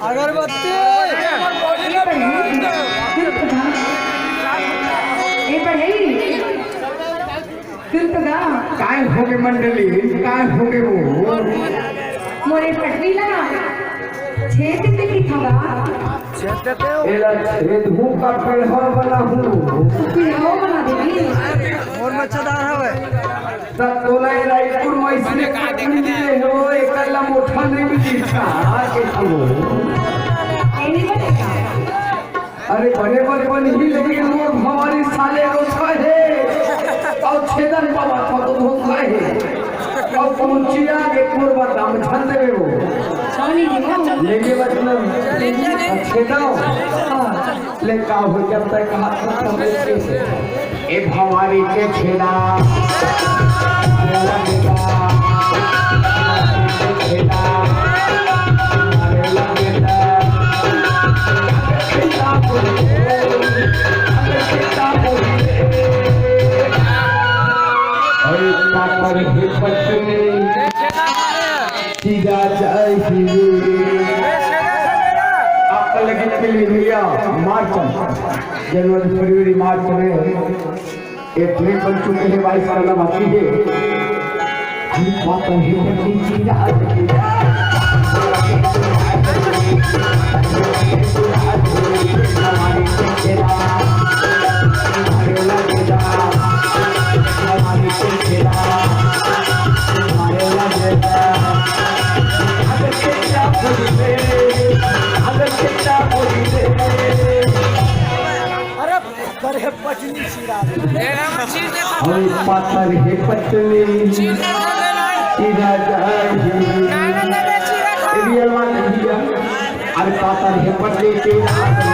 अगरबत्ती काय होगे मंडली काय होगे वो मोरे पटवीला छेद किती थांबा एला छेद हूँ का पेड़ वाला हूँ फिर हो बना देवी और मच्छरदार हवे तब तोला एला इकुर मैसने काटून दिले हो एकला मोठा नहीं मिली का के हो एनी बनेगा अरे बड़े बड़े बन ही लगे मोर हमारी साले रोछा है और छेदन बाबा था तो धोखा है और पहुंचिया के पूर्व दाम छंद में वो साली जी लेके मतलब छेदाओ ले का हो जब तक हाथ में समझ से ए भवानी के छेदा अरे लगेगा छेदा अरे लगेगा छेदा अरे पापर ही पत्नी सीधा जाएगी आपका लगे फिल्म भैया मार्च जनवरी फरवरी मार्च में एक फिल्म बन चुके हैं 22 साल बाकी है हम पापर ही पत्नी सीधा अरे पटनी सीधा पाथर हे पत्नी सीधा जाएगी रियल बात है अरे पाथर हे पत्नी सीधा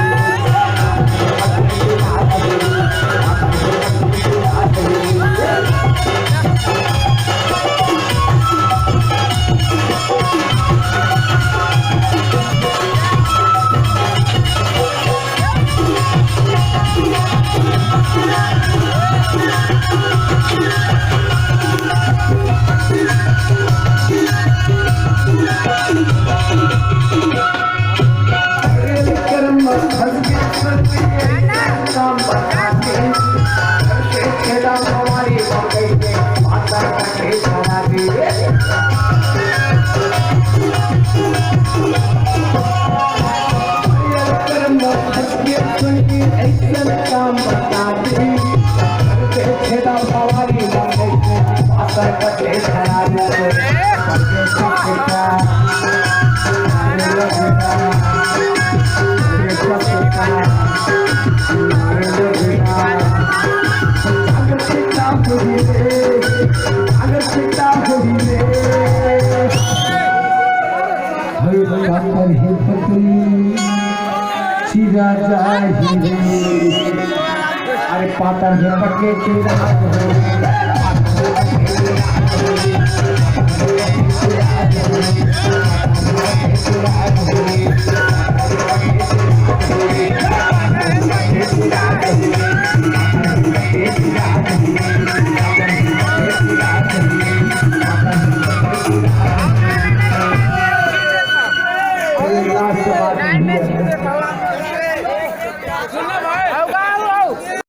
सीधा जाएगी अरे पातर है पक्के सीधा